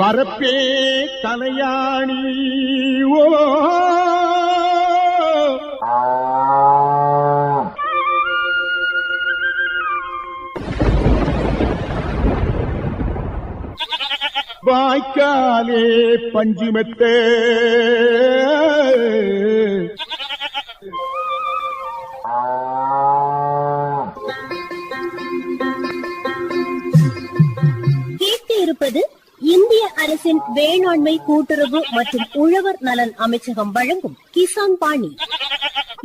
வரப்பே தலையாணி ஓ வாய்க்காலே பஞ்சுமெத்தே இருப்பது இந்திய அரசின் வேளாண்மை கூட்டுறவு மற்றும் உழவர் நலன் அமைச்சகம் வழங்கும் கிசான் பாணி.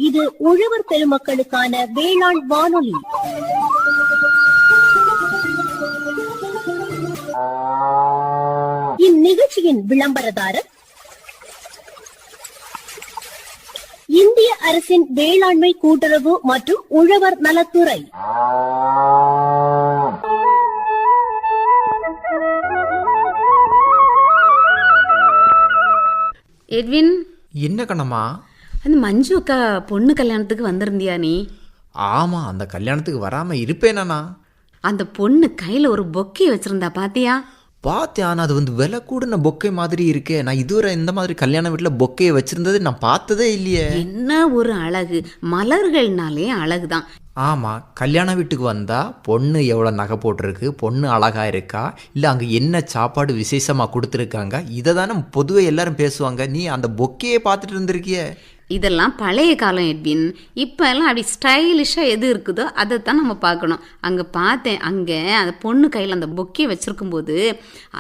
இது உழவர் பெருமக்களுக்கான வேளாண் வானொலி. இந்நிகழ்ச்சியின் விளம்பரதாரர் இந்திய அரசின் வேளாண்மை கூட்டுறவு மற்றும் உழவர் நலத்துறை. எட்வின், என்ன கண்ணம்மா? அந்த மஞ்சு அக்கா பொண்ணு கல்யாணத்துக்கு வந்திருந்தியா நீ? ஆமாம், அந்த கல்யாணத்துக்கு வராமல் இருப்பேனா? அந்த பொண்ணு கையில் ஒரு பொக்கே வச்சிருந்தா பாத்தியா? பார்த்தேன், ஆனால் அது விலை கூடின பொக்கை மாதிரி இருக்கே. நான் இதுவரை இந்த மாதிரி கல்யாண வீட்டில் பொக்கையை வச்சிருந்தது நான் பார்த்ததே இல்லையே. என்ன ஒரு அழகு! மலர்கள்னாலே அழகுதான். ஆமாம், கல்யாண வீட்டுக்கு வந்தால் பொண்ணு எவ்வளோ நகை போட்டிருக்கு, பொண்ணு அழகாக இருக்கா, இல்லை அங்கே என்ன சாப்பாடு விசேஷமாக கொடுத்துருக்காங்க, இதை தானே பொதுவாக எல்லாரும் பேசுவாங்க. நீ அந்த பொக்கையை பார்த்துட்டு இருந்திருக்கிய? இதெல்லாம் பழைய காலம் எட்வின். இப்போ எல்லாம் அப்படி ஸ்டைலிஷாக எது இருக்குதோ அதைத்தான் நம்ம பார்க்கணும். அங்கே பார்த்தேன், அங்கே அந்த பொண்ணு கையில் அந்த பொக்கே வச்சுருக்கும்போது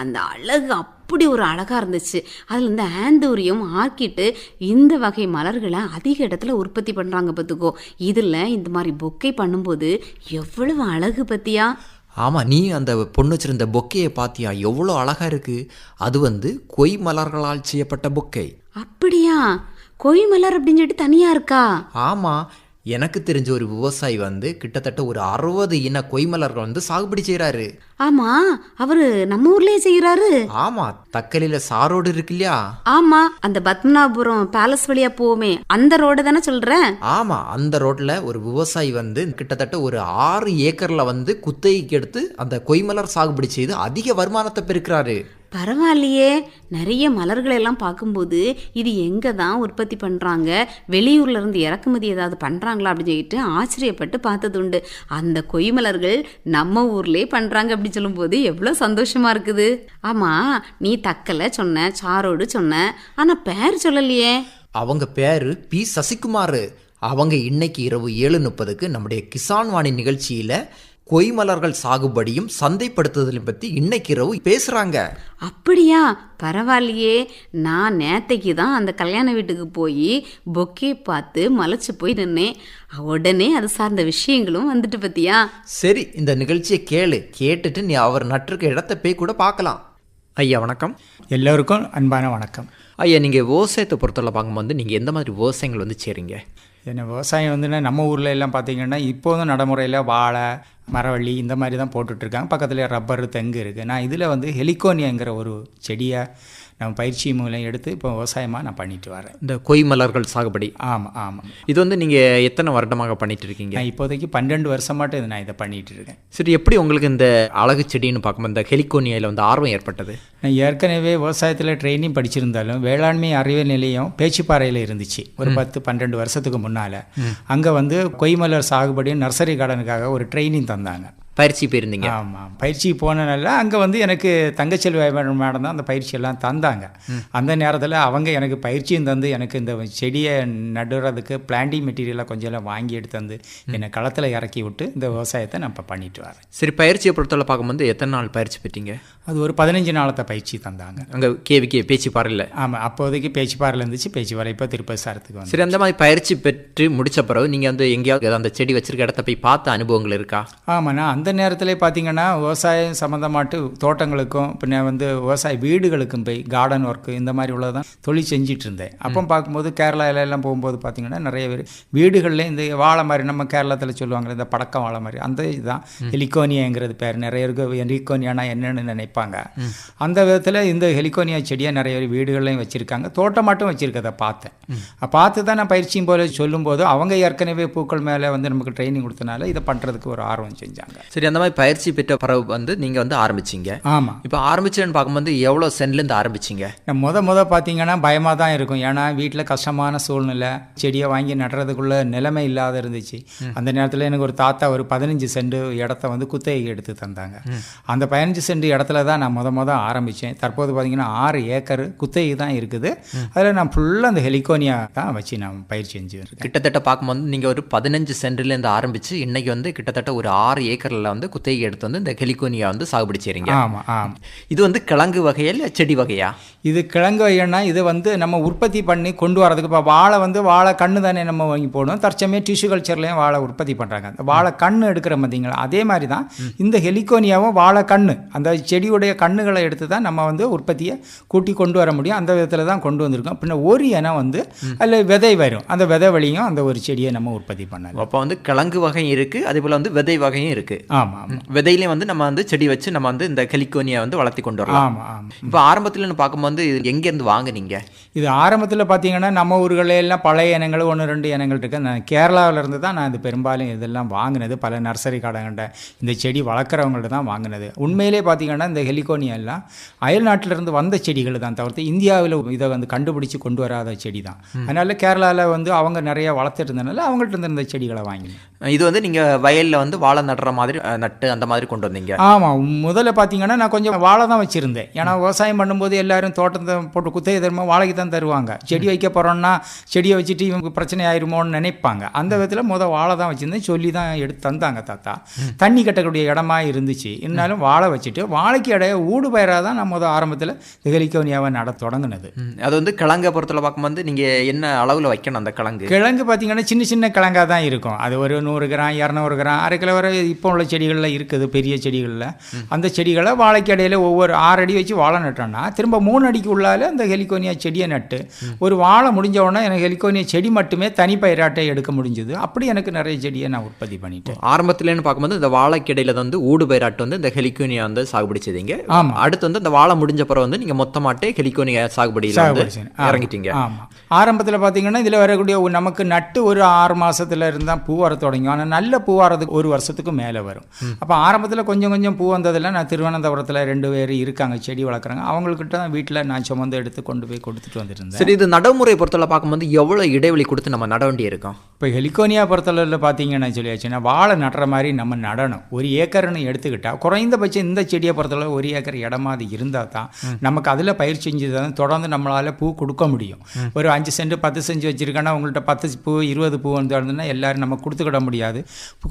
அந்த அழகு அப்படி ஒரு அழகாக இருந்துச்சு. அதில் இந்த ஆந்தூரியம், ஆர்க்கிட்டு இந்த வகை மலர்களை அதிக இடத்துல உற்பத்தி பண்ணுறாங்க பார்த்துக்கோ. இதில் இந்த மாதிரி பொக்கை பண்ணும்போது எவ்வளவு அழகு பற்றியா? ஆமாம், நீ அந்த பொண்ணு வச்சிருந்த பொக்கையை பார்த்தியா? எவ்வளோ அழகாக இருக்குது. அது கொய் மலர்களால் செய்யப்பட்ட பொக்கை. அப்படியா? கொய் மலர் அப்படின்னு சொல்லிட்டு தனியாக இருக்கா? ஆமாம், எனக்கு தெரிஞ்ச ஒரு விவசாயி கிட்டத்தட்ட ஒரு 60 இன கொய்மலர்கள் சாகுபடி செய்கிறாரு. ஆமாம், அவரு நம்ம ஊர்லேயே செய்கிறாரு. ஆமாம், தக்கலியில் சாரோடு இருக்கு இல்லையா? ஆமாம், அந்த பத்மநாபபுரம் பேலஸ் வழியா போவோமே அந்த ரோடு தானே சொல்கிறேன்? ஆமாம், அந்த ரோட்டில் ஒரு விவசாயி கிட்டத்தட்ட ஒரு 6 ஏக்கரில் குத்தகைக்கு எடுத்து அந்த கொய்மலர் சாகுபடி செய்து அதிக வருமானத்தை பெருக்கிறாரு. பரவாயில்லையே. நிறைய மலர்களை எல்லாம் பார்க்கும்போது இது எங்கே தான் உற்பத்தி பண்ணுறாங்க, வெளியூர்லேருந்து இறக்குமதி ஏதாவது பண்ணுறாங்களா அப்படின்னு சொல்லிட்டு ஆச்சரியப்பட்டு பார்த்தது உண்டு. அந்த கொய் மலர்கள் நம்ம ஊர்லேயே பண்ணுறாங்க அப்படின்னு சொல்லும்போது எவ்வளோ சந்தோஷமாக இருக்குது. ஆமாம், நீ தக்கலை சொன்ன, சாரோடு சொன்ன, ஆனால் பேர் சொல்லலையே. அவங்க பேர் பி. சசிகுமார். அவங்க இன்னைக்கு இரவு 7:30க்கு நம்முடைய கிசான் வாணி நிகழ்ச்சியில் கொய்மலர்கள் சாகுபடியும் சந்தைப்படுத்துதலையும் பற்றி இன்னைக்கு இரவு பேசுகிறாங்க. அப்படியா? பரவாயில்லையே. நான் நேத்தைக்கு தான் அந்த கல்யாண வீட்டுக்கு போய் பொக்கே பார்த்து மலைச்சு போய் நின்னேன். உடனே அது சார்ந்த விஷயங்களும் வந்துட்டு பத்தியா? சரி, இந்த நிகழ்ச்சியை கேட்டுட்டு நீ அவர் நட்டிருக்க இடத்த போய் கூட பார்க்கலாம். ஐயா வணக்கம். எல்லோருக்கும் அன்பான வணக்கம். ஐயா, நீங்கள் விவசாயத்தை பொறுத்தவரை பார்க்கும்போது நீங்கள் எந்த மாதிரி விவசாயங்கள் செய்கிறீங்க? என்ன விவசாயம் நம்ம ஊரில் எல்லாம் பார்த்திங்கன்னா இப்போதும் நடைமுறையில் வாழை, மரவள்ளி இந்த மாதிரி தான் போட்டுட்ருக்காங்க. பக்கத்தில் ரப்பர், தெங்கு இருக்குது. நான் இதில் ஹெலிகோனியாங்கிற ஒரு செடியை நம்ம பயிற்சி மூலம் எடுத்து இப்போ விவசாயமாக நான் பண்ணிட்டு வரேன். இந்த கொய் மலர்கள் சாகுபடி. ஆமாம். இது நீங்கள் எத்தனை வருடமாக பண்ணிட்டு இருக்கீங்க? நான் இப்போதைக்கு 12 வருஷமாட்டு நான் இதை பண்ணிகிட்டு இருக்கேன். சரி, எப்படி உங்களுக்கு இந்த அழகு செடின்னு பார்க்கும்போது இந்த ஹெலிகோனியாவில் ஆர்வம் ஏற்பட்டது? நான் ஏற்கனவே விவசாயத்தில் ட்ரைனிங் படிச்சிருந்தாலும் வேளாண்மை அறிவியல் நிலையம் பேச்சிப்பாறையில் இருந்துச்சு ஒரு 10-12 வருஷத்துக்கு முன்னால். அங்கே கொய்மலர் சாகுபடி நர்சரி கார்டனுக்காக ஒரு ட்ரைனிங் தந்தாங்க. பயிற்சி போயிருந்தீங்க? ஆமாம், பயிற்சி போனனால அங்கே எனக்கு தங்கச்செல்வி மேடம் தான் அந்த பயிற்சியெல்லாம் தந்தாங்க. அந்த நேரத்தில் அவங்க எனக்கு பயிற்சியும் தந்து எனக்கு இந்த செடியை நடுறதுக்கு பிளான்டிங் மெட்டீரியலாக கொஞ்சம் எல்லாம் வாங்கி எடுத்து வந்து என்னை களத்தில் இறக்கி விட்டு இந்த விவசாயத்தை நான் இப்போ பண்ணிட்டு வரேன். சரி, பயிற்சியை பொறுத்தவரை பார்க்கும்போது எத்தனை நாள் பயிற்சி பெற்றீங்க? அது ஒரு 15 நாளத்தை பயிற்சி தந்தாங்க அங்கே கேவிகே பேச்சிப்பாறையில். ஆமாம், அப்போதைக்கு பேச்சிப்பாறையில் இருந்துச்சு. பேச்சிப்பாறை இப்போ திருப்பதி சாரத்துக்கு வந்து. சரி, அந்த மாதிரி பயிற்சி பெற்று முடித்த பிறகு நீங்கள் எங்கேயாவது அந்த செடி வச்சிருக்க இடத்த போய் பார்த்த அனுபவங்கள் இருக்கா? ஆமாம், நான் அந்த நேரத்தில் பார்த்திங்கன்னா விவசாயம் சம்மந்தமாட்டு தோட்டங்களுக்கும் பின்ன விவசாய வீடுகளுக்கும் போய் கார்டன் ஒர்க்கு இந்த மாதிரி உள்ளதான் தொழில் செஞ்சிட்டு இருந்தேன். அப்போ பார்க்கும்போது கேரளாவிலெல்லாம் போகும்போது பார்த்திங்கன்னா நிறைய பேர் வீடுகளில் இந்த வாழை மாதிரி நம்ம கேரளத்தில் சொல்லுவாங்க இந்த படக்கம் வாழை மாதிரி அந்த இதுதான் ஹெலிகோனியாங்கிறது பேர். நிறைய பேருக்கு ஹெலிகோனியானா என்னென்னு நினைப்பாங்க. அந்த விதத்தில் இந்த ஹெலிகோனியா செடியை நிறைய பேர் வீடுகள்லையும் வச்சுருக்காங்க, தோட்டமாட்டும் வச்சுருக்கதை பார்த்தேன். பார்த்து தான் நான் பயிற்சியும் போல சொல்லும்போது அவங்க ஏற்கனவே பூக்கள் மேலே நமக்கு ட்ரைனிங் கொடுத்தனால இதை பண்ணுறதுக்கு ஒரு ஆர்வம் செஞ்சாங்க. சரி, அந்த மாதிரி பயிற்சி பெற்ற பிறகு வந்து நீங்க வந்து ஆரம்பிச்சீங்க. ஆமாம். இப்போ ஆரம்பிச்சேன்னு பார்க்கும்போது எவ்வளோ சென்ட்லேருந்து ஆரம்பிச்சிங்க? முத பார்த்தீங்கன்னா பயமாக தான் இருக்கும். ஏன்னா வீட்டில் கஷ்டமான சூழ்நிலை, செடியை வாங்கி நடுறதுக்குள்ள நிலைமை இல்லாத இருந்துச்சு. அந்த நேரத்தில் எனக்கு ஒரு தாத்தா ஒரு 15 சென்ட் இடத்த வந்து குத்தகைக்கு எடுத்து தந்தாங்க. அந்த 15 சென்ட் இடத்துல தான் நான் முத ஆரம்பித்தேன். தற்போது பார்த்தீங்கன்னா 6 ஏக்கர் குத்தகை தான் இருக்குது. அதில் நான் ஃபுல்லாக அந்த ஹெலிகோனியா தான் வச்சு நான் பயிற்சி செஞ்சுருக்கேன். கிட்டத்தட்ட பார்க்கும்போது நீங்கள் ஒரு 15 சென்ட்லேருந்து ஆரம்பித்து இன்னைக்கு வந்து கிட்டத்தட்ட ஒரு 6 ஏக்கரில் வந்து குத்தகை எடுத்து வந்து இந்த ஹெலிகோனியா வந்து சாகுபடி செய்கிறீங்க. ஆமாம். இது வந்து கிழங்கு வகையா இல்லை செடி வகையா? இது கிழங்கு வகைன்னா இது வந்து நம்ம உற்பத்தி பண்ணி கொண்டு வரதுக்கு இப்போ வாழை வந்து வாழை கன்று தானே நம்ம வாங்கி போடணும். தற்சமயம் டிஷ்யூ கல்ச்சர்லேயும் வாழை உற்பத்தி பண்ணுறாங்க. அந்த வாழை கன்று எடுக்கிற பார்த்தீங்களா, அதே மாதிரி தான் இந்த ஹெலிகோனியாவும் வாழை கன்று, அந்த செடியுடைய கன்றுகளை எடுத்து தான் நம்ம வந்து உற்பத்தியை கூட்டி கொண்டு வர முடியும். அந்த விதத்தில் தான் கொண்டு வந்திருக்கோம். பின்ன ஒரு இனம் வந்து அதில் விதை வரும், அந்த விதை வழியும் அந்த ஒரு செடியை நம்ம உற்பத்தி பண்ணலாம். அப்போ வந்து கிழங்கு வகையும் இருக்குது, அதே போல் வந்து விதை வகையும் இருக்குது. ஆமாம். விதையிலையும் வந்து நம்ம வந்து செடி வச்சு நம்ம வந்து இந்த ஹெலிகோனியா வந்து வளர்த்தி கொண்டு வரலாம். ஆமாம். இப்போ ஆரம்பத்தில் பார்க்கும்போது இது எங்கேருந்து வாங்குனீங்க? இது ஆரம்பத்தில் பார்த்தீங்கன்னா நம்ம ஊர்களில் எல்லாம் பழைய இனங்கள் 1-2 இனங்கள் இருக்குது. நான் கேரளாவிலேருந்து தான் நான் இது பெரும்பாலும் இதெல்லாம் வாங்கினது. பல நர்சரி கடைகள்கிட்ட இந்த செடி வளர்க்குறவங்கள்ட்ட தான் வாங்கினது. உண்மையிலே பார்த்தீங்கன்னா இந்த ஹெலிகோனியா எல்லாம் அயல் நாட்டிலிருந்து வந்த செடிகள் தான், தவிர்த்து இந்தியாவில் இதை வந்து கண்டுபிடிச்சி கொண்டு வராத செடி தான். அதனால் கேரளாவில் வந்து அவங்க நிறைய வளர்த்துட்டு இருந்தனால அவங்கள்ட்ட இருந்து இந்த செடிகளை வாங்கினேன். இது வந்து நீங்கள் வயலில் வந்து வாழை நடுற மாதிரி நட்டு அந்த மாதிரி கொண்டு வந்தீங்க? ஆமாம். முதல்ல பார்த்தீங்கன்னா நான் கொஞ்சம் வாழை தான் வச்சுருந்தேன். ஏன்னா விவசாயம் பண்ணும்போது எல்லாரும் தோட்டத்தை போட்டு குத்தகை தருமா வாழைக்கு தான் தருவாங்க. செடி வைக்க போகிறோன்னா செடியை வச்சுட்டு இவங்க பிரச்சனை ஆயிருமோன்னு நினைப்பாங்க. அந்த விதத்தில் வாழை தான் வச்சுருந்தேன். சொல்லி தான் எடுத்து தந்தாங்க தாத்தா. தண்ணி கட்டக்கூடிய இடமா இருந்துச்சு. இருந்தாலும் வாழை வச்சுட்டு வாழைக்கு இடைய ஊடு பயிராக தான் நான் ஆரம்பத்தில் ஹெலிகோனியாவை நட தொடங்கினது. அது வந்து கிழங்கை பொறுத்தல பார்க்கும்போது நீங்கள் என்ன அளவில் வைக்கணும்? அந்த கிழங்கு பார்த்தீங்கன்னா சின்ன கிழங்காக தான் இருக்கும். அது ஒரு 100 கிராம் 200 கிராம் அரை கிலோ வரை இப்போ உள்ள செடிகளில் இருக்குது. பெரிய செடிகளில் அந்த செடிகளை வாழைக்கு இடையில ஒவ்வொரு 6 அடி வச்சு வாழை நட்டோன்னா திரும்ப 3 அடிக்கு உள்ளால அந்த ஹெலிகோனியா செடியை நட்டு ஒரு வாழை முடிஞ்ச உடனே எனக்கு ஹெலிகோனியா செடி மட்டுமே தனி பயிராட்டை எடுக்க முடிஞ்சது. அப்படி எனக்கு நிறைய செடியை நான் உற்பத்தி பண்ணிட்டேன். ஆரம்பத்துலன்னு பார்க்கும்போது இந்த வாழைக்கு இடையில வந்து ஊடு பயிராட்டு வந்து இந்த ஹெலிகோனியா வந்து சாகுபடி செய்தீங்க. ஆமாம். அடுத்து வந்து இந்த வாழை முடிஞ்ச பிறகு வந்து நீங்கள் மொத்தமாட்டே ஹெலிகோனியா சாகுபடியில் இறங்கிட்டீங்க. ஆமாம். ஆரம்பத்தில் பார்த்தீங்கன்னா இதில் வரக்கூடிய நமக்கு நட்டு ஒரு 6 மாதத்துல இருந்தால் பூ வர தொடங்கும். ஆனால் நல்ல பூ வரதுக்கு 1 வருஷத்துக்கு மேலே வரும். அப்போ ஆரம்பத்தில் கொஞ்சம் பூ வந்ததில் நான் திருவனந்தபுரத்தில் 2 பேர் இருக்காங்க செடி வளர்க்குறாங்க. அவங்கக்கிட்ட தான் வீட்டில் நான் சுமந்து எடுத்து கொண்டு போய் கொடுத்துட்டு வந்துருந்தேன். சரி, இது நடைமுறை பொறுத்தவரை பார்க்கும்போது எவ்வளோ இடைவெளி கொடுத்து நம்ம நட வேண்டி இருக்கும்? இப்போ ஹெலிகோனியா பொறுத்தளவில் பார்த்தீங்கன்னா சொல்லியாச்சுன்னா வாழை நடுற மாதிரி நம்ம நடணும். 1 ஏக்கர்னு எடுத்துக்கிட்டால் குறைந்தபட்சம் இந்த செடியை பொறுத்தளவு 1 ஏக்கர் இடமா அது இருந்தால் தான் நமக்கு அதில் பயிர் செஞ்சு தான் தொடர்ந்து நம்மளால் பூ கொடுக்க முடியும். ஒரு 5 சென்ட் 10 சென்ட் வச்சுருக்கேன்னா உங்கள்கிட்ட 10 பூ 20 பூ வந்துன்னா எல்லோரும் நம்ம கொடுத்துக்கிட முடியாது.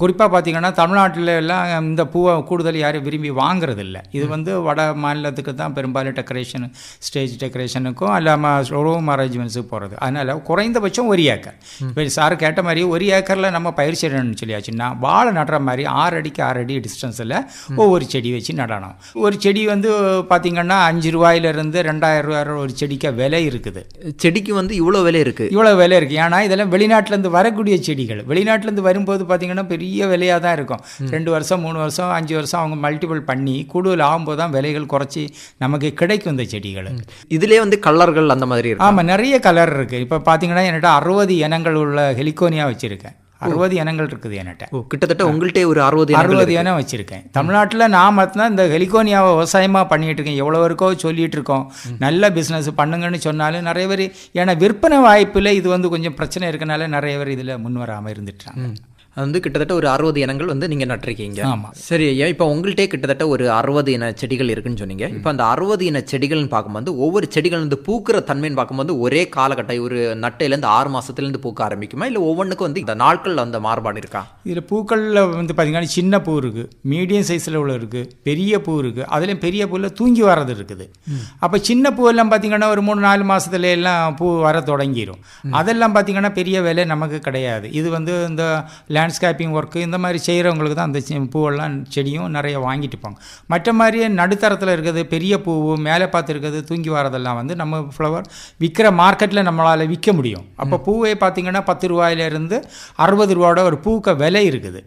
குறிப்பாக பார்த்தீங்கன்னா தமிழ்நாட்டில் எல்லாம் இந்த பூவை கூடுதல் யாரும் விரும்பி வாங்குறதில்ல. இது வந்து வட மாநிலத்துக்கு தான் பெரும்பாலும் டெக்கரேஷன், ஸ்டேஜ் டெக்கரேஷனுக்கும் இல்லாமல் ரோம் அரேஞ்ச்மெண்ட்ஸுக்கு போகிறது. அதனால் குறைந்தபட்சம் 1 ஏக்கர். இப்போ சார் கேட்ட மாதிரி 1 ஏக்கரில் நம்ம பயிர் செய்யணும்னு சொல்லியாச்சுன்னா வாழை நடுற மாதிரி 6 அடிக்கு 6 அடி டிஸ்டன்ஸில் ஒவ்வொரு செடி வச்சு நடணும். ஒரு செடி வந்து பார்த்தீங்கன்னா 5 ரூபாயிலிருந்து 2000 ரூபாய் ஒரு செடிக்கு விலை இருக்குது. செடிக்கு வந்து இவ்வளோ விலை இருக்குது? இவ்வளோ விலை இருக்குது. ஏன்னா இதெல்லாம் வெளிநாட்டிலேருந்து வரக்கூடிய செடிகள். வெளிநாட்டிலேருந்து வரும்போது பார்த்தீங்கன்னா பெரிய விலையாக தான் இருக்கும். 2 வருஷம் 3 வருஷம் 5 வருஷம் அவங்க மல்டிபிள் பண்ணி கூடுதல் ஆகும்போது தான் விலைகள் குறைச்சி நமக்கு கிடைக்கும் இந்த செடிகள். இதிலே வந்து கலர்கள் அந்த மாதிரி இருக்கு. ஆமாம், நிறைய கலர் இருக்குது. இப்போ பார்த்தீங்கன்னா என்கிட்ட 60 இனங்கள் உள்ள ஹெலிகோனியா வச்சுருக்கேன். 60 இனங்கள் இருக்குது என்கிட்ட. கிட்டத்தட்ட உங்கள்கிட்ட ஒரு 60 இனம் வச்சுருக்கேன். தமிழ்நாட்டில் நான் மட்டும்தான் இந்த ஹெலிகோனியாவை விவசாயமாக பண்ணிகிட்டு இருக்கேன். எவ்வளோ இருக்கோ சொல்லிகிட்டு இருக்கோம். நல்ல பிஸ்னஸ் பண்ணுங்கன்னு சொன்னாலும் நிறைய பேர் ஏன்னா விற்பனை வாய்ப்பில் இது வந்து கொஞ்சம் பிரச்சனை இருக்கனால நிறைய பேர் இதில் முன்வராமல் இருந்துட்டாங்க. அது வந்து கிட்டத்தட்ட ஒரு 60 இனங்கள் வந்து நீங்கள் நட்டிருக்கீங்க. ஆமாம். சரி ஐயா, இப்போ உங்கள்கிட்டே கிட்டத்தட்ட ஒரு 60 இன செடிகள் இருக்குன்னு சொன்னீங்க. இப்போ அந்த 60 இன செடிகள்னு பார்க்கும்போது ஒவ்வொரு செடிகள் வந்து பூக்கிற தன்மைன்னு பார்க்கும்போது ஒரே காலகட்டம் ஒரு நட்டையிலேருந்து 6 மாதத்துலேருந்து பூக்க ஆரம்பிக்குமா, இல்லை ஒவ்வொன்றுக்கும் வந்து இந்த நாட்களில் அந்த மாறுபாடு இருக்கா? இதில் பூக்களில் வந்து பார்த்திங்கன்னா சின்ன பூ இருக்குது, மீடியம் சைஸில் உள்ள இருக்குது, பெரிய பூ இருக்குது. அதுலேயும் பெரிய பூவில் தூங்கி வர்றது இருக்குது. அப்போ சின்ன பூவெல்லாம் பார்த்திங்கன்னா ஒரு 3-4 மாதத்துல எல்லாம் பூ வர தொடங்கிடும். அதெல்லாம் பார்த்திங்கன்னா பெரிய விலை நமக்கு கிடையாது. இது வந்து இந்த லேண்ட்ஸ்கேப்பிங் ஒர்க்கு இந்த மாதிரி செய்கிறவங்களுக்கு தான் அந்த பூவெல்லாம் செடியும் நிறைய வாங்கிட்டு போங்க. மற்ற மாதிரியே நடுத்தரத்தில் இருக்கிறது பெரிய பூ மேலே பார்த்து இருக்கிறது தூங்கி வரதெல்லாம் வந்து நம்ம ஃப்ளவர் விற்கிற மார்க்கெட்டில் நம்மளால் விற்க முடியும். அப்போ பூவே பார்த்திங்கன்னா 10 ரூபாயிலேருந்து 60 ரூபாயோட ஒரு பூக்க விலை இருக்குது.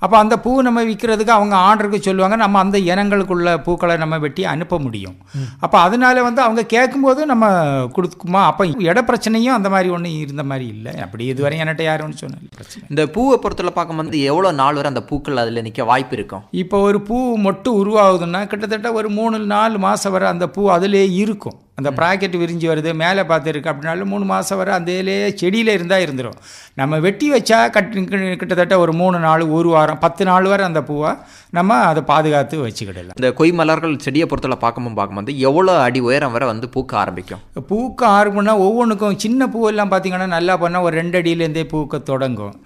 அப்போ அந்த பூ நம்ம விற்கிறதுக்கு அவங்க ஆர்டருக்கு சொல்லுவாங்க. நம்ம அந்த இனங்களுக்குள்ள பூக்களை நம்ம வெட்டி அனுப்ப முடியும். அப்போ அதனால வந்து அவங்க கேட்கும்போது நம்ம கொடுக்குமா. அப்போ இட பிரச்சனையும் அந்த மாதிரி ஒன்றும் இருந்த மாதிரி இல்லை. அப்படி இதுவரை என்கிட்ட யாரும் சொன்னது பிரச்சனை. இந்த பூவை பொறுத்த பொறுத்தவரை பார்க்கும்போது எவ்வளோ நாள் வரை அந்த பூக்கள் அதில் நிற்க வாய்ப்பு இருக்கும்? இப்போ ஒரு பூ மொட்டு உருவாகுதுன்னா கிட்டத்தட்ட ஒரு 3-4 மாதம் வரை அந்த பூ அதிலே இருக்கும். அந்த ப்ராக்கெட் விரிஞ்சு வருது மேலே பார்த்துருக்கு அப்படின்னாலும் 3 மாதம் வரை அந்த இலையே செடியில் இருந்தால் இருந்துடும். நம்ம வெட்டி வச்சா கிட்டத்தட்ட ஒரு 3 நாள், ஒரு வாரம், 10 நாள் வரை அந்த பூவை நம்ம அதை பாதுகாத்து வச்சுக்கிடலாம். இந்த கொய் மலர்கள் செடியை பொறுத்தவரை பார்க்கும்போது எவ்வளோ அடி உயரம் வரை வந்து பூக்க ஆரம்பிக்கும்? பூக்க ஆரம்பினா ஒவ்வொன்றுக்கும் சின்ன பூவெல்லாம் பார்த்தீங்கன்னா நல்லா பண்ணால் ஒரு 2 அடியிலேருந்தே பூக்க தொடங்கும்.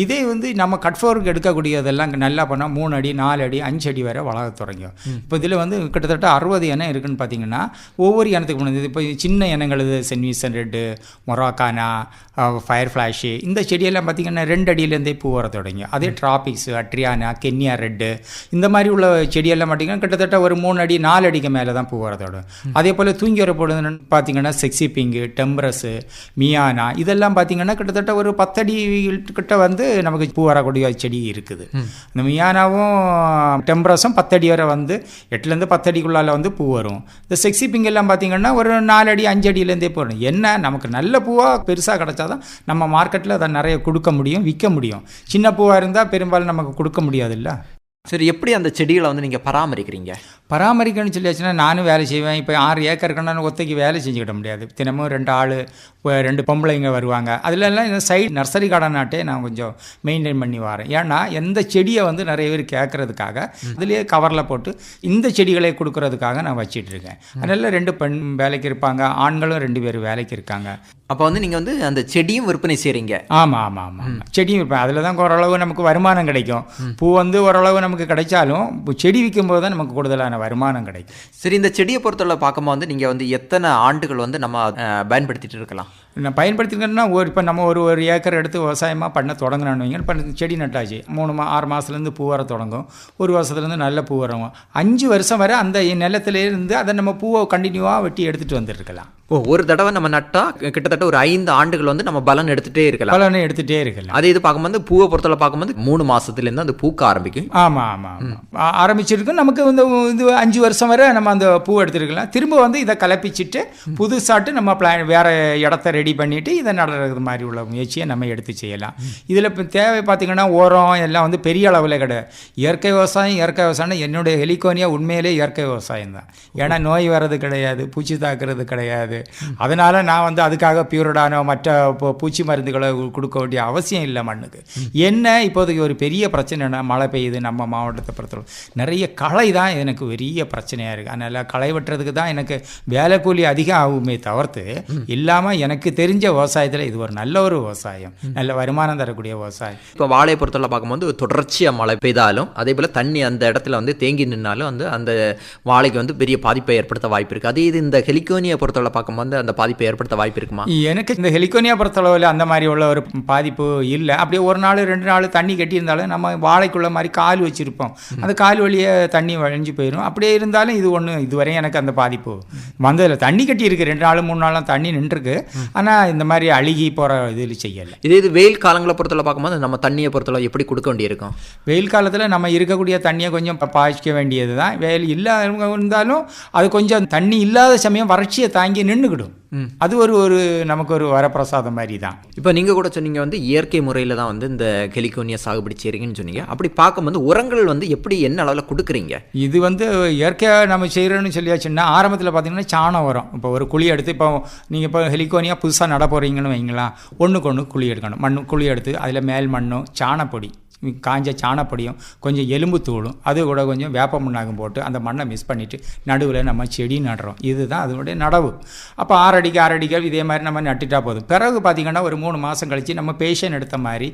இதே வந்து நம்ம கட்ஃபோருக்கு எடுக்கக்கூடியதெல்லாம் நல்லா பண்ணால் 3 அடி, 4 அடி, 5 அடி வரை வளர தொடங்கும். இப்போ இதில் வந்து கிட்டத்தட்ட 60 இனம் இருக்குதுன்னு பார்த்தீங்கன்னா ஒவ்வொரு இனத்துக்கு இப்போ சின்ன இனங்கள் சென்விசன் ரெட்டு, மொராக்கானா, ஃபயர் ஃப்ளாஷு, இந்த செடியெல்லாம் பார்த்திங்கன்னா 2 அடியிலேருந்தே பூ வர தொடங்கி. அதே ட்ராபிக்ஸு, அட்ரியானா, கென்யா ரெட்டு, இந்த மாதிரி உள்ள செடியெல்லாம் பார்த்திங்கன்னா கிட்டத்தட்ட ஒரு 3 அடி 4 அடிக்கு மேலே தான் பூ வரதோட. அதே போல் தூங்கி வரப்போடுதுன்னு பார்த்திங்கன்னா செக்ஸி பிங்கு, டெம்பரஸு, மியானா, இதெல்லாம் பார்த்திங்கன்னா கிட்டத்தட்ட ஒரு 10 அடி கிட்ட வந்து நமக்கு பூ வரக்கூடிய செடி இருக்குது. இந்த மியானாவும் டெம்பரஸும் 10 அடி வரை வந்து 8லேருந்து 10 அடிக்குள்ளால் வந்து பூ வரும். இந்த செக்ஸி பிங்கெல்லாம் பார்த்திங்கன்னா ஒரு 4 அடி 5 அடியிலேருந்தே போகணும். என்ன நமக்கு நல்ல பூவாக பெருசாக கிடச்சாதான் நம்ம மார்க்கெட்டில் அதை நிறைய கொடுக்க முடியும், விற்க முடியும். சின்ன பூவாக இருந்தால் பெரும்பாலும் நமக்கு கொடுக்க முடியாதுல்ல. சரி, எப்படி அந்த செடிகளை வந்து நீங்கள் பராமரிக்கிறீங்க? பராமரிக்கணும்னு சொல்லியாச்சுன்னா நானும் வேலை செய்வேன். இப்போ 6 ஏக்கர் இருக்குன்னா ஒத்தைக்கு வேலை செஞ்சுக்கிட முடியாது. தினமும் 2 ஆள், 2 பொம்பளைங்க வருவாங்க. அதிலெல்லாம் இந்த சைடு நர்சரி கார்டனாட்டே நான் கொஞ்சம் மெயின்டைன் பண்ணி வரேன். ஏன்னா எந்த செடியை வந்து நிறைய பேர் கேட்குறதுக்காக அதுலேயே கவரில் போட்டு இந்த செடிகளை கொடுக்கறதுக்காக நான் வச்சிட்ருக்கேன். அதனால 2 பெண் வேலைக்கு இருப்பாங்க, ஆண்களும் 2 பேர் வேலைக்கு இருக்காங்க. அப்போ வந்து நீங்கள் வந்து அந்த செடியும் விற்பனை செய்கிறீங்க? ஆமாம் ஆமாம் ஆமாம், செடியும் விற்பேன். அதில் தான் ஓரளவு நமக்கு வருமானம் கிடைக்கும். பூ வந்து ஓரளவு நமக்கு கிடைச்சாலும் செடி விற்கும்போது தான் நமக்கு கூடுதலான வருமானம் கிடைக்கும். சரி, இந்த செடியை பொறுத்தவரை பார்க்கும்போது வந்து நீங்கள் வந்து எத்தனை ஆண்டுகள் வந்து நம்ம பயன்படுத்திட்டு இருக்கலாம்? நான் பயன்படுத்திங்கன்னா இப்போ நம்ம ஒரு ஏக்கர் எடுத்து விவசாயமாக பண்ண தொடங்கினான்னு வைங்க. இப்போ செடி நட்டாச்சு 6 மாதத்துலேருந்து பூ வர தொடங்கும். 1 வருஷத்துலேருந்து நல்ல பூ வரும். 5 வருஷம் வரை அந்த நிலத்திலேருந்து அதை நம்ம பூவை கண்டினியூவாக வெட்டி எடுத்துகிட்டு வந்துருக்கலாம். ஒரு தடவை நம்ம நட்டால் கிட்டத்தட்ட ஒரு 5 ஆண்டுகள் வந்து நம்ம பலன் எடுத்துகிட்டே இருக்கலாம். அதே இது பார்க்கும்போது பூவை பொறுத்தவரை பார்க்கும்போது 3 மாதத்துலேருந்து அந்த பூக்க ஆரம்பிக்கும். ஆமாம் ஆமாம் ஆமாம், ஆரம்பிச்சிருக்கு. நமக்கு வந்து இது 5 வருஷம் வரை நம்ம அந்த பூ எடுத்துருக்கலாம். திரும்ப வந்து இதை கலப்பிச்சுட்டு புதுசாட்டு நம்ம வேறு இடத்த ரெடி பண்ணிவிட்டு இதை நடுறது மாதிரி உள்ள முயற்சியை நம்ம எடுத்து செய்யலாம். இதில் இப்போ தேவை பார்த்திங்கன்னா உரம் எல்லாம் வந்து பெரிய அளவில் கிடையாது. இயற்கை விவசாயம் என்னுடைய ஹெலிகோனியா உண்மையிலே இயற்கை விவசாயம் தான். ஏன்னா நோய் வர்றது கிடையாது, பூச்சி தாக்குறது கிடையாது. அதனால் நான் வந்து அதுக்காக பியூரிடானோ மற்ற பூச்சி மருந்துகளை கொடுக்க வேண்டிய அவசியம் இல்லை மண்ணுக்கு. என்ன இப்போதைக்கு ஒரு பெரிய பிரச்சனைனா மழை பெய்யுது. நம்ம மாவட்டத்தை பொறுத்தவரை நிறைய களை தான் எனக்கு பெரிய பிரச்சனையாக இருக்குது. அதனால் களை வெட்டுறதுக்கு தான் எனக்கு வேலை கூலி அதிகம் ஆகுமே தவிர்த்து இல்லாமல் எனக்கு தெரிஞ்ச விவசாயத்தில் இது ஒரு நல்ல ஒரு விவசாயம், நல்ல வருமானம் தரக்கூடிய விவசாயம். இப்போ வாழையை பொறுத்தவரை பார்க்கும்போது தொடர்ச்சியாக மழை பெய்தாலும் அதே போல் தண்ணி அந்த இடத்துல வந்து தேங்கி நின்னாலும் வந்து அந்த வாழைக்கு வந்து பெரிய பாதிப்பை ஏற்படுத்த வாய்ப்பு இருக்குது. அதே இது இந்த ஹெலிகோனியா பொறுத்தவரை பார்க்கும்போது அந்த பாதிப்பை ஏற்படுத்த வாய்ப்பு இருக்குமா? எனக்கு இந்த ஹெலிகோனியா பொறுத்தளவில் அந்த மாதிரி உள்ள ஒரு பாதிப்பு இல்லை. அப்படியே 1 நாள் 2 நாள் தண்ணி கட்டியிருந்தாலும் நம்ம வாழைக்குள்ள மாதிரி கால் வச்சுருப்போம். அந்த கால் வழியே தண்ணி வழிஞ்சு போயிடும். அப்படியே இருந்தாலும் இது இதுவரையும் எனக்கு அந்த பாதிப்பு வந்ததில்லை. தண்ணி கட்டி இருக்குது 2 நாள் 3 நாளும் தண்ணி நின்றுருக்கு. ஆனால் இந்த மாதிரி அழுகி போகிற இதில் செய்யலை. இது வெயில் காலங்களை பொறுத்தவரை பார்க்கும்போது நம்ம தண்ணியை பொறுத்தளவு எப்படி கொடுக்க வேண்டியிருக்கும்? வெயில் காலத்தில் நம்ம இருக்கக்கூடிய தண்ணியை கொஞ்சம் பாய்ச்சிக்க வேண்டியது தான். வெயில் இல்லாத இருந்தாலும் அது கொஞ்சம் தண்ணி இல்லாத சமயம் வறட்சியை தாங்கி நின்றுக்கிடும். அது ஒரு நமக்கு ஒரு வரப்பிரசாதம் மாதிரி தான். இப்போ நீங்கள் கூட சொன்னீங்க வந்து இயற்கை முறையில் தான் வந்து இந்த ஹெலிகோனியா சாகுபடி செய்கிறீங்கன்னு சொன்னீங்க. அப்படி பார்க்கும்போது உரங்கள் வந்து எப்படி என்ன அளவில் கொடுக்குறீங்க? இது வந்து இயற்கையாக நம்ம செய்கிறோன்னு சொல்லியாச்சுன்னா ஆரம்பத்தில் பார்த்தீங்கன்னா சாணம் உரம். இப்போ ஒரு குழி எடுத்து இப்போ நீங்கள் இப்போ ஹெலிகோனியா புதுசாக நட போகிறீங்கன்னு வைங்களா, ஒன்றுக்கு குழி எடுக்கணும். குழி எடுத்து அதில் மேல் மண்ணும் சாணப்பொடி, காஞ்ச சாணப்பொடியும் கொஞ்சம் எலும்பு தூளும் அது கூட கொஞ்சம் வேப்ப முன்னாகும் போட்டு அந்த மண்ணை மிஸ் பண்ணிவிட்டு நடுவில் நம்ம செடி நடுறோம். இதுதான் அதனுடைய நடவு. அப்போ 6 அடிக்கு இதே மாதிரி நம்ம நட்டுட்டா போதும். பிறகு பார்த்திங்கன்னா ஒரு 3 மாதம் கழித்து நம்ம பேஷன் எடுத்த மாதிரி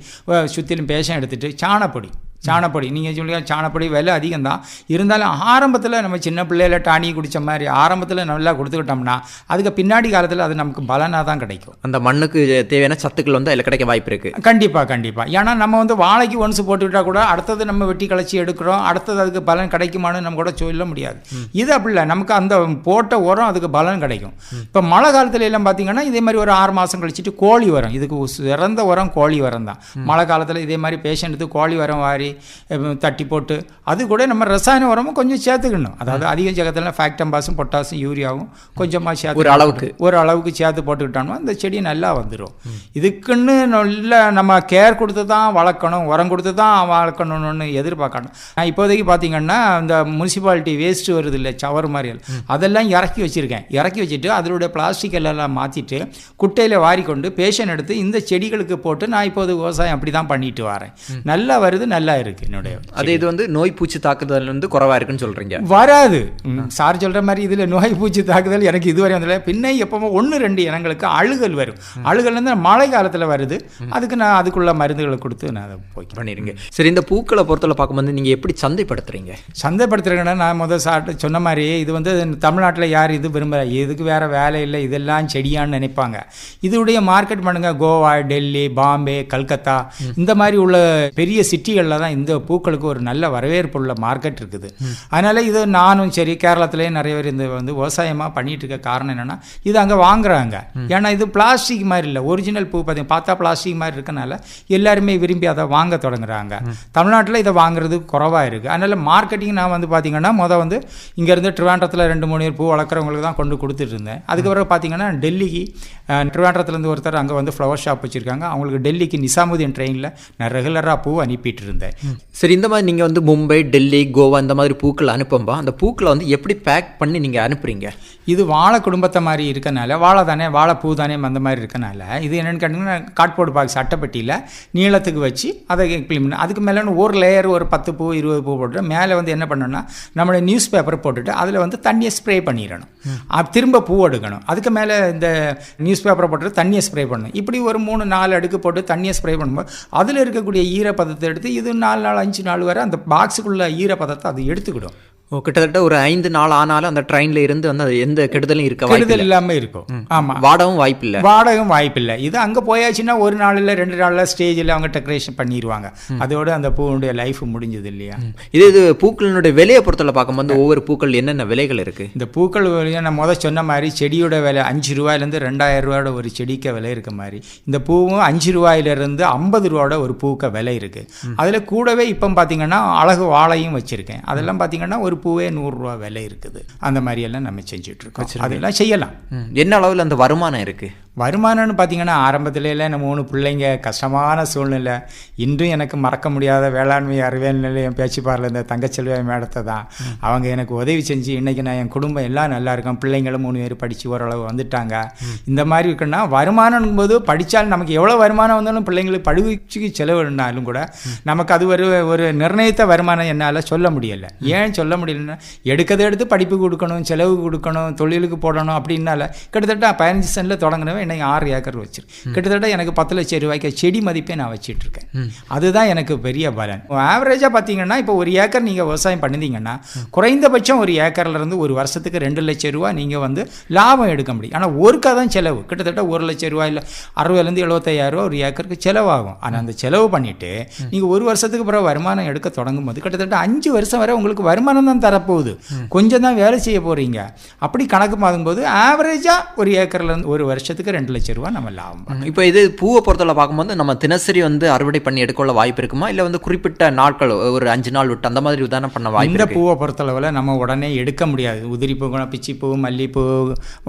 சுற்றிலும் பேஷன் எடுத்துகிட்டு சாணப்பொடி நீங்கள் சொல்லுங்கள், சாணப்பொடி விலை அதிகம் தான். இருந்தாலும் ஆரம்பத்தில் நம்ம சின்ன பிள்ளையில டானி குடித்த மாதிரி ஆரம்பத்தில் நல்லா கொடுத்துக்கிட்டோம்னா அதுக்கு பின்னாடி காலத்தில் அது நமக்கு பலனாக தான் கிடைக்கும். அந்த மண்ணுக்கு தேவையான சத்துக்கள் வந்து அதில் கிடைக்க வாய்ப்பு இருக்குது. கண்டிப்பாக. ஏன்னா நம்ம வந்து வாழைக்கு ஒன்ஸ் போட்டுக்கிட்டால் கூட அடுத்தது நம்ம வெட்டி கழிச்சி எடுக்கிறோம், அடுத்தது அதுக்கு பலன் கிடைக்குமான்னு நம்ம கூட சொல்ல முடியாது. இது அப்படி இல்லை, நமக்கு அந்த போட்ட உரம் அதுக்கு பலன் கிடைக்கும். இப்போ மழை காலத்துல எல்லாம் பார்த்தீங்கன்னா இதே மாதிரி ஒரு 6 மாதம் கழிச்சிட்டு கோழி உரம், இதுக்கு சிறந்த உரம் கோழி உரம் தான். மழை காலத்தில் இதே மாதிரி பேஷண்ட்டுக்கு கோழி உரம் வாரி மாதிரி தட்டி போட்டு அது கூட நம்ம ரசாயன உரமும் கொஞ்சம் சேர்த்துக்கணும். அதாவது அதிக ஜகத்தில் ஃபேக்டம்பாஸும் பொட்டாசும் யூரியாவும் கொஞ்சமாக சேர்த்து ஒரு அளவுக்கு சேர்த்து போட்டுக்கிட்டோம்னா அந்த செடி நல்லா வந்துடும். இதுக்குன்னு நல்ல நம்ம கேர் கொடுத்து தான் வளர்க்கணும், உரம் கொடுத்து தான் வளர்க்கணும்னு எதிர்பார்க்கணும். நான் இப்போதைக்கு பார்த்தீங்கன்னா இந்த முனிசிபாலிட்டி வேஸ்ட்டு வருது இல்லை சவர் மாதிரி அதெல்லாம் இறக்கி வச்சுருக்கேன். இறக்கி வச்சுட்டு அதனுடைய பிளாஸ்டிக் எல்லாம் மாற்றிட்டு குட்டையில் வாரி கொண்டு பேஷன் எடுத்து இந்த செடிகளுக்கு போட்டு நான் இப்போது விவசாயம் அப்படி தான் பண்ணிட்டு வரேன். நல்லா வருது, நல்லா இருக்குது என்னுடைய. அது இது வந்து நோய் பூச்சி தாக்குதல் வந்து குறைவாக இருக்குன்னு சொல்கிறீங்க? வராது சார் சொல்கிற மாதிரி இதில் நோய் பூச்சி தாக்குதல் எனக்கு இதுவரை வந்ததில்லை. பின்ன எப்போ 1-2 இனங்களுக்கு அழுகல் வரும். அழுகல் வந்து மழை காலத்தில் வருது. அதுக்கு நான் அதுக்குள்ள மருந்துகளை கொடுத்து நான் அதை போய் பண்ணிடுங்க. சரி, இந்த பூக்களை பொறுத்தவரை பார்க்கும்போது நீங்கள் எப்படி சந்தைப்படுத்துறீங்க? சந்தைப்படுத்துறீங்கன்னா நான் முதல் சொன்ன மாதிரி இது வந்து தமிழ்நாட்டில் யார் இது விரும்புகிற, இதுக்கு வேறு வேலை இல்லை, இதெல்லாம் செடியான்னு நினைப்பாங்க. இதுடைய மார்க்கெட் பண்ணுங்க கோவா, டெல்லி, பாம்பே, கல்கத்தா இந்த மாதிரி உள்ள பெரிய சிட்டிகளில் தான் இந்த பூக்களுக்கு ஒரு நல்ல வரவேற்பு உள்ள மார்க்கெட் இருக்குது. அதனால் இது நானும் சரி கேரளத்துலேயே நிறைய பேர் இந்த வந்து விவசாயமாக பண்ணிகிட்டு இருக்க காரணம் என்னென்னா இது அங்கே வாங்குறாங்க. ஏன்னா இது பிளாஸ்டிக் மாதிரி இல்லை, ஒரிஜினல் பூ பார்த்தா பிளாஸ்டிக் மாதிரி இருக்கனால எல்லாருமே விரும்பி அதை வாங்க தொடங்குறாங்க. தமிழ்நாட்டில் இதை வாங்குறது குறைவாக இருக்குது. அதனால் மார்க்கெட்டிங் நான் வந்து பார்த்தீங்கன்னா வந்து இங்கேருந்து ட்ரிவாண்ட்ரத்தில் 2-3 பூ வளர்க்குறவங்களுக்கு தான் கொண்டு கொடுத்துட்டு இருந்தேன். அதுக்கப்புறம் பார்த்தீங்கன்னா டெல்லிக்கு ட்ரிவாண்ட்ரத்துலேருந்து ஒருத்தர் அங்கே வந்து ஃப்ளவர் ஷாப் வச்சுருக்காங்க. அவங்களுக்கு டெல்லிக்கு நிசாமுதீன் ட்ரெயினில் நான் ரெகுலராக பூ அனுப்பிட்டு இருந்தேன். சரி, இந்த மாதிரி நீங்கள் வந்து மும்பை, டெல்லி, கோவா இந்த மாதிரி பூக்கள் அனுப்பும்பா அந்த பூக்களை வந்து எப்படி பேக் பண்ணி நீங்கள் அனுப்புறீங்க? இது வாழை குடும்பத்தை மாதிரி இருக்கனால, வாழை தானே, வாழைப்பூ தானே அந்த மாதிரி இருக்கனால இது என்னென்னு கேட்டிங்கன்னா கார்ட்போர்ட் பாக்ஸ் அட்டைப்பட்டியில் நீளத்துக்கு வச்சு அதை க்ளீன் பண்ணி அதுக்கு மேலே ஒரு லேயர் ஒரு 10 பூ 20 பூ போட்டு மேலே வந்து என்ன பண்ணணும்னா நம்மளுடைய நியூஸ் பேப்பர் போட்டுட்டு அதில் வந்து தண்ணியை ஸ்ப்ரே பண்ணிடணும். திரும்ப பூ எடுக்கணும். அதுக்கு மேலே இந்த நியூஸ் பேப்பரை போட்டு தண்ணியை ஸ்ப்ரே பண்ணணும். இப்படி ஒரு 3-4 அடுக்கு போட்டு தண்ணியை ஸ்ப்ரே பண்ணும்போது அதில் இருக்கக்கூடிய ஈரப்பதத்தை எடுத்து இது 4 நாள் 5 நாள் வரை அந்த பாக்ஸுக்குள்ள ஈரப்பதத்தை அது எடுத்துக்கிடும். கிட்டத்தட்ட ஒரு 5 நாள் ஆனாலும் அந்த ட்ரெயினில் இருந்து வந்து அது எந்த கெடுதலும் கெடுதல் இல்லாமல் இருக்கும். ஆமாம், வாடகவும் வாய்ப்பில்லை. இது அங்கே போயாச்சுன்னா 1 நாள் இல்லை 2 நாளில் ஸ்டேஜில் அவங்க டெக்கரேஷன் பண்ணிடுவாங்க. அதோட அந்த பூவுடைய லைஃப் முடிஞ்சது இல்லையா? இது பூக்களினுடைய விலையை பொறுத்தவரை பார்க்கும்போது ஒவ்வொரு பூக்கள் என்னென்ன விலைகள் இருக்குது? இந்த பூக்கள் விலையை நான் முதல் சொன்ன மாதிரி செடியோட விலை 5 ரூபாயிலேருந்து 2000 ரூபாயோட ஒரு செடிக்க விலை இருக்க மாதிரி இந்த பூவும் 5 ரூபாயிலிருந்து 50 ரூபாயோட ஒரு பூக்க விலை இருக்குது. அதில் கூடவே இப்போ பார்த்தீங்கன்னா அழகு வாழையும் வச்சுருக்கேன். அதெல்லாம் பார்த்தீங்கன்னா ஒரு பூவே 100 ரூபா விலை இருக்குது. அந்த மாதிரி எல்லாம் நம்ம செஞ்சுட்டு இருக்கோம். அதெல்லாம் செய்யலாம். என்ன அளவில் அந்த வருமானம் இருக்குது? வருமானம்னு பார்த்தீங்கன்னா ஆரம்பத்துல நம்ம 3 பிள்ளைங்க, கஷ்டமான சூழ்நிலை. இன்றும் எனக்கு மறக்க முடியாத வேளாண்மை அறிவியல் நிலையம் பேச்சுப்பாரில் இந்த தங்கச்செல்வி மேடத்தை தான் அவங்க எனக்கு உதவி செஞ்சு இன்றைக்கி நான் என் குடும்பம் எல்லாம் நல்லா இருக்கேன். பிள்ளைங்களும் 3 பேர் படித்து ஓரளவு வந்துட்டாங்க. இந்த மாதிரி இருக்குன்னா வருமானம் போது படித்தால் நமக்கு எவ்வளோ வருமானம் வந்தாலும் பிள்ளைங்களுக்கு படிச்சுக்கு செலவுனாலும் கூட நமக்கு அது ஒரு நிர்ணயித்த வருமானம் என்னால் சொல்ல முடியலை. ஏன் சொல்ல முடியலன்னா எடுக்கதை எடுத்து படிப்பு கொடுக்கணும், செலவு கொடுக்கணும், தொழிலுக்கு போடணும். அப்படின்னால கிட்டத்தட்ட 15 சென்டில் தொடங்கினவன் இன்னைக்கு 6 ஏக்கர் வச்சிருக்கேன். கிட்டத்தட்ட எனக்கு 10 லட்சம் ரூபாய்க்கு செடி மதிப்பே நான் வச்சுட்டு இருக்கேன். அதுதான் எனக்கு பெரிய பலன். ஆவரேஜாக பார்த்தீங்கன்னா இப்போ 1 ஏக்கர் நீங்கள் விவசாயம் பண்ணிட்டீங்கன்னா குறைந்தபட்சம் 1 ஏக்கர்லேருந்து ஒரு வருஷத்துக்கு 2 லட்சம் ரூபா நீங்கள் வந்து லாபம் எடுக்க முடியும். ஆனால் ஒருக்கா தான் செலவு. கிட்டத்தட்ட 1 லட்சம் ரூபாயில் 60,000 75,000 ரூபா 1 ஏக்கருக்கு செலவாகும். ஆனால் அந்த செலவு பண்ணிவிட்டு நீங்கள் 1 வருஷத்துக்கு பிறகு வருமானம் எடுக்க தொடங்கும் போது கிட்டத்தட்ட 5 வருஷம் வரை உங்களுக்கு வருமானம் தான் தரப்போகுது. கொஞ்சம் தான் வேலை செய்ய போகிறீங்க. அப்படி கணக்கு பார்க்கும்போது ஆவரேஜாக 1 ஏக்கர்லேருந்து 1 வருஷத்துக்கு 2 லட்சம் ரூபா நம்ம லாபம். இப்போ இது பூவை பொறுத்தவரை பார்க்கும்போது நம்ம தினசரி வந்து அறுவடை பண்ணி எடுக்கொள்ள வாய்ப்பு இருக்குமா, இல்லை வந்து குறிப்பிட்ட நாட்கள் ஒரு 5 நாள் விட்டு அந்த மாதிரி தானே பண்ண வாய்ப்பு? இந்த பூவை பொறுத்தளவில் நம்ம உடனே எடுக்க முடியாது. உதிரி பூ, பிச்சிப்பூ, மல்லிப்பூ,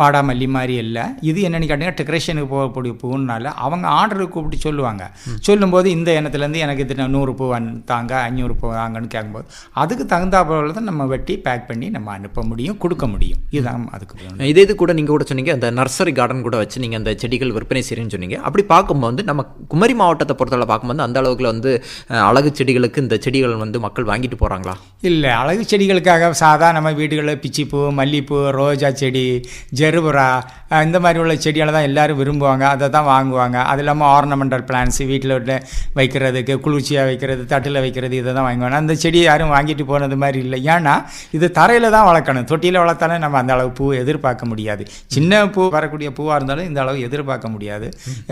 வாடா மல்லி மாதிரி இல்லை. இது என்னென்னு கேட்டிங்கன்னா டெக்கரேஷனுக்கு போகக்கூடிய பூனால அவங்க ஆர்டருக்கு கூப்பிட்டு சொல்லுவாங்க. சொல்லும்போது இந்த இனத்துலேருந்து எனக்கு இது 100 பூ தாங்க, 500 பூ வாங்கன்னு கேட்கும்போது அதுக்கு தகுந்த போல தான் நம்ம வெட்டி பேக் பண்ணி நம்ம அனுப்ப முடியும், கொடுக்க முடியும். இதுதான் அதுக்கு. இது கூட நீங்கள் கூட சொன்னீங்க அந்த நர்சரி கார்டன் கூட வச்சு நீங்கள் அந்த செடிகள் விற்பனை செய்கிறேன்னு சொன்னீங்க. அப்படி பார்க்கும்போது நம்ம குமரி மாவட்டத்தை பொறுத்தவரை பார்க்கும்போது அந்த அளவுக்கு வந்து அழகு செடிகளுக்கு இந்த செடிகள் வந்து மக்கள் வாங்கிட்டு போகிறாங்களா? இல்லை, அழகு செடிகளுக்காக சாதா நம்ம வீடுகளில் பிச்சிப்பூ, மல்லிப்பூ, ரோஜா செடி, ஜெருபுரா இந்த மாதிரி உள்ள செடிகளை தான் எல்லோரும் விரும்புவாங்க. அதை தான் வாங்குவாங்க. அது இல்லாமல் ஆர்னமெண்டல் பிளான்ஸ் வீட்டில் வைக்கிறதுக்கு, குளிர்ச்சியாக வைக்கிறது, தட்டில் வைக்கிறது, இதை தான் வாங்குவாங்க. அந்த செடி யாரும் வாங்கிட்டு போனது மாதிரி இல்லை. ஏன்னா இது தரையில் தான் வளர்க்கணும். தொட்டியில் வளர்த்தாலே நம்ம அந்த அளவு பூ எதிர்பார்க்க முடியாது. சின்ன பூ வரக்கூடிய பூவாக இருந்தாலும் இந்த இந்த அளவு எதிர்பார்க்க முடியாது.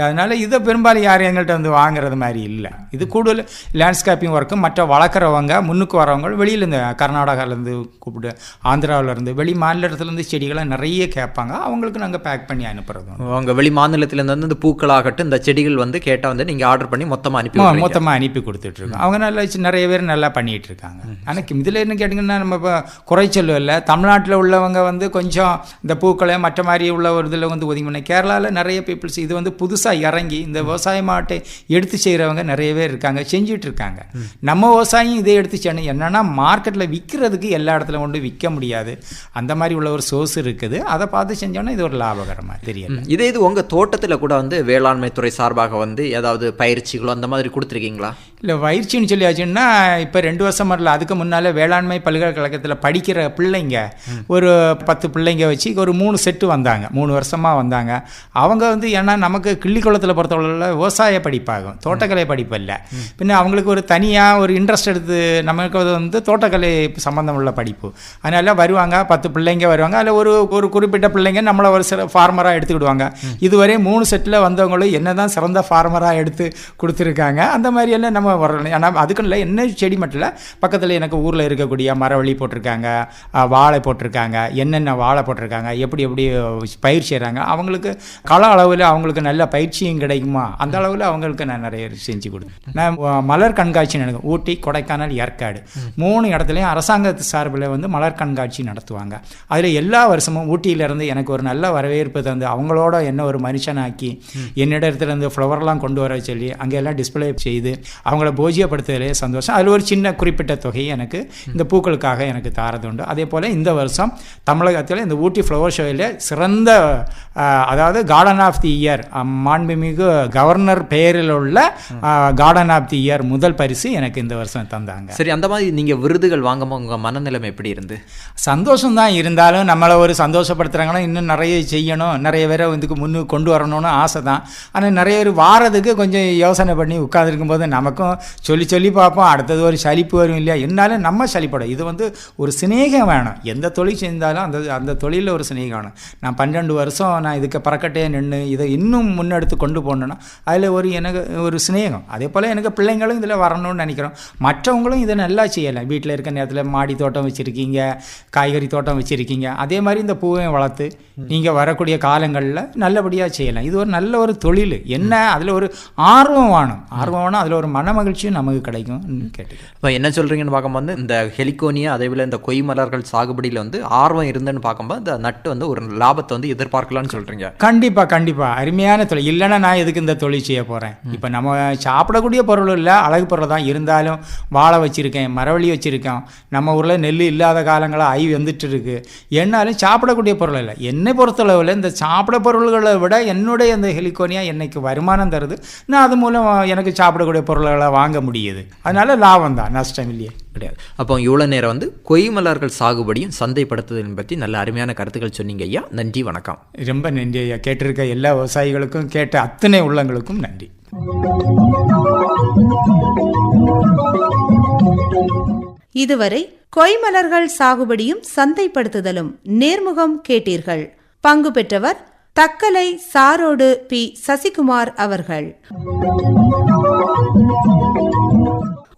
அதனால இதை பெரும்பாலும் யாரும் எங்கள்கிட்ட வந்து வாங்குறது மாதிரி இல்லை. இது கூடுதல் லேண்ட்ஸ்கேப்பிங் ஒர்க்கு மற்ற வளர்க்குறவங்க முன்னுக்கு வரவங்க வெளியிலேருந்து கர்நாடகாவிலேருந்து கூப்பிட்டு ஆந்திராவிலேருந்து வெளி மாநிலத்திலேருந்து செடிகளை நிறைய கேட்பாங்க. அவங்களுக்கு நாங்கள் பேக் பண்ணி அனுப்புறது. அவங்க வெளி மாநிலத்திலேருந்து வந்து இந்த பூக்களாகட்டும் இந்த செடிகள் வந்து கேட்டால் வந்து நீங்கள் ஆர்டர் பண்ணி மொத்தமாக அனுப்பி கொடுத்துட்ருக்கோம். அவங்க நல்லா நிறைய பேர் நல்லா பண்ணிகிட்டு இருக்காங்க. ஆனால் இதில் என்ன கேட்டிங்கன்னா நம்ம இப்போ குறைச்சல் இல்லை. தமிழ்நாட்டில் உள்ளவங்க வந்து கொஞ்சம் இந்த பூக்களை மற்ற மாதிரி உள்ள ஒரு இதில் வந்து ஒதுங்கி பண்ண. கேரளாவில் நிறைய பீப்புள்ஸ் இது வந்து புதுசாக இறங்கி இந்த விவசாய மாட்டை எடுத்து செய்கிறவங்க நிறைய பேர் இருக்காங்க, செஞ்சுட்டு இருக்காங்க. நம்ம விவசாயம் இதை எடுத்து செய்யணும். என்னென்னா மார்க்கெட்டில் விற்கிறதுக்கு எல்லா இடத்துல கொண்டு விற்க முடியாது. அந்த மாதிரி உள்ள ஒரு சோர்ஸ் இருக்குது. அதை பார்த்து செஞ்சோன்னா இது ஒரு லாபகரமாக தெரியல. இது உங்கள் தோட்டத்தில் கூட வந்து வேளாண்மை துறை சார்பாக வந்து ஏதாவது பயிற்சிகளோ அந்த மாதிரி கொடுத்துருக்கீங்களா? இல்லை, பயிற்சின்னு சொல்லியாச்சுன்னா இப்போ 2 வருஷம் வரல. அதுக்கு முன்னால் வேளாண்மை பல்கலைக்கழகத்தில் படிக்கிற பிள்ளைங்க ஒரு 10 பிள்ளைங்க வச்சு ஒரு 3 செட்டு வந்தாங்க. 3 வருஷமாக வந்தாங்க. அவங்க வந்து ஏன்னா நமக்கு கிள்ளிக்குளத்தில் பொறுத்தவரையில் விவசாய படிப்பாகும், தோட்டக்கலை படிப்பு இல்லை. பின்ன அவங்களுக்கு ஒரு தனியாக ஒரு இன்ட்ரெஸ்ட் எடுத்து நமக்கு வந்து தோட்டக்கலை சம்மந்தம் உள்ள படிப்பு. அதனால வருவாங்க, 10 பிள்ளைங்க வருவாங்க. அதில் ஒரு குறிப்பிட்ட பிள்ளைங்க நம்மளை ஒரு சில ஃபார்மராக எடுத்துக்கிடுவாங்க. இதுவரை 3 செட்டில் வந்தவங்களும் என்ன தான் சிறந்த ஃபார்மராக எடுத்து கொடுத்துருக்காங்க. அந்த மாதிரியெல்லாம் நம்ம வரணும். ஆனால் அதுக்கு இல்லை, என்ன செடி மட்டும் இல்லை, பக்கத்தில் எனக்கு ஊரில் இருக்கக்கூடிய மரவள்ளி போட்டிருக்காங்க, வாழை போட்டிருக்காங்க, என்னென்ன வாழை போட்டிருக்காங்க, எப்படி பயிர் செய்கிறாங்க, அவங்களுக்கு கள அளவில் அவங்களுக்கு நல்ல பயிற்சியும் கிடைக்குமா அந்த அளவில் அவங்களுக்கு நான் நிறைய செஞ்சு கொடுத்தேன். நான் மலர் கண்காட்சி நடக்கும் ஊட்டி, கொடைக்கானல், ஏற்காடு 3 இடத்துலையும் அரசாங்கத்து சார்பில் வந்து மலர் கண்காட்சி நடத்துவாங்க. அதில் எல்லா வருஷமும் ஊட்டியிலேருந்து எனக்கு ஒரு நல்ல வரவேற்பு தந்து அவங்களோட என்ன ஒரு மனுஷனாக்கி என்னிடத்துலேருந்து ஃப்ளவர்லாம் கொண்டு வர சொல்லி அங்கெல்லாம் டிஸ்பிளே செய்து அவங்கள போஜியப்படுத்துவதிலே சந்தோஷம். அதில் ஒரு சின்ன குறிப்பிட்ட தொகையை எனக்கு இந்த பூக்களுக்காக எனக்கு தாரது உண்டு. அதே போல் இந்த வருஷம் தமிழகத்தில் இந்த ஊட்டி ஃப்ளவர் ஷோவில் சிறந்த அதாவது கார்டன் ஆஃப் தி இயர் மாண்புமிகு கவர்னர் பெயரில் உள்ள கார்டன் ஆஃப் தி இயர் முதல் பரிசு எனக்கு இந்த வருஷம் தந்தாங்க. சரி, அந்த மாதிரி நீங்கள் விருதுகள் வாங்கும்போது உங்கள் மனநிலைமை எப்படி இருந்து? சந்தோஷம்தான். இருந்தாலும் நம்மளை ஒரு சந்தோஷப்படுத்துகிறாங்கன்னா இன்னும் நிறைய செய்யணும், நிறைய பேரை இதுக்கு முன்னுக்கு கொண்டு வரணும்னு ஆசை தான். ஆனால் நிறைய பேர் வாரதுக்கு கொஞ்சம் யோசனை பண்ணி உட்காந்துருக்கும் போது நமக்கும் சொல்லி பார்ப்போம், அடுத்தது ஒரு சலிப்பு வரும் இல்லையா? என்னாலும் நம்ம சலிப்படும். இது வந்து ஒரு சிநேகம் வேணும். எந்த தொழில் செஞ்சாலும் அந்த தொழிலில் ஒரு சிநேகம் வேணும். நான் 12 வருஷம் நான் இதுக்கு பறக்கட்டே நின்று இதை இன்னும் முன்னெடுத்து கொண்டு போகணுன்னா அதில் எனக்கு ஒரு சிநேகம். அதே போல் எனக்கு பிள்ளைங்களும் இதில் வரணும்னு நினைக்கிறோம். மற்றவங்களும் இதை நல்லா செய்யலாம். வீட்டில் இருக்க நேரத்தில் மாடி தோட்டம் வச்சுருக்கீங்க, காய்கறி தோட்டம் வச்சுருக்கீங்க, அதே மாதிரி இந்த பூவையும் வளர்த்து நீங்கள் வரக்கூடிய காலங்களில் நல்லபடியாக செய்யலாம். இது ஒரு நல்ல ஒரு தொழில். என்ன அதில் ஒரு ஆர்வம் வேணும். அதில் ஒரு மன மகிழ்ச்சியும் நமக்கு கிடைக்கும் கேட்டு. இப்போ என்ன சொல்கிறீங்கன்னு பார்க்கும்போது இந்த ஹெலிகோனியா அதே போல் இந்த கொய் மலர்கள் சாகுபடியில் வந்து ஆர்வம் இருந்துன்னு பார்க்கும்போது இந்த நட்டு வந்து ஒரு லாபத்தை வந்து எதிர்பார்க்கலாம்னு சொல்கிறீங்க. கண்டிப்பாக அருமையான தொழில். இல்லைன்னா நான் எதுக்கு இந்த தொழில் செய்ய போகிறேன்? இப்போ நம்ம சாப்பிடக்கூடிய பொருள் இல்லை, அழகு பொருள் தான். இருந்தாலும் வாழை வச்சுருக்கேன், மரவள்ளி வச்சுருக்கேன். நம்ம ஊரில் நெல் இல்லாத காலங்களாக வந்துட்டு இருக்கு. என்னாலும் சாப்பிடக்கூடிய பொருள் இல்லை. என்னை பொறுத்தளவில் இந்த சாப்பிட பொருள்களை விட என்னுடைய இந்த ஹெலிகோனியா என்னைக்கு வருமானம் தருது. நான் அது மூலம் எனக்கு சாப்பிடக்கூடிய பொருள்களை வாங்க முடியுது. அதனால லாபம் தான், நஷ்டம் இல்லையே கிடையாது. அப்போ இவ்வளோ நேரம் வந்து கொய் மலர்கள் சாகுபடியும் சந்தைப்படுத்துதல் பற்றி நல்ல அருமையான கருத்துக்கள் சொன்னீங்க ஐயா. நன்றி, வணக்கம். ரொம்ப நன்றி ஐயா. கேட்டிருக்க எல்லா விவசாயிகளுக்கும், கேட்ட அத்தனை உள்ளங்களுக்கும் நன்றி. இதுவரை கொய்மலர்கள் சாகுபடியும் சந்தைப்படுத்துதலும் நேர்முகம் கேட்டீர்கள். பங்கு பெற்றவர் தக்கலை சாரோடு பி. சசிகுமார் அவர்கள்.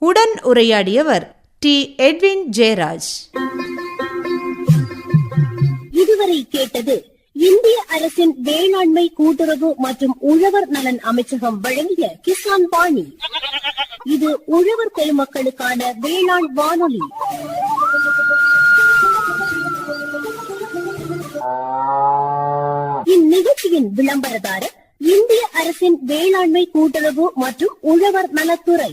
உடன் உரையாடியவர் டி. எட்வின் ஜெயராஜ். இதுவரை கேட்டது இந்திய அரசின் வேளாண்மை கூட்டுறவு மற்றும் உழவர் நலன் அமைச்சகம் வழங்கிய கிசான் வாணி. இது உழவர் பெருமக்களுக்கான வேளாண் வானொலி. இந்நிகழ்ச்சியின் விளம்பரதாரர் இந்திய அரசின் வேளாண்மை கூட்டுறவு மற்றும் உழவர் நலத்துறை.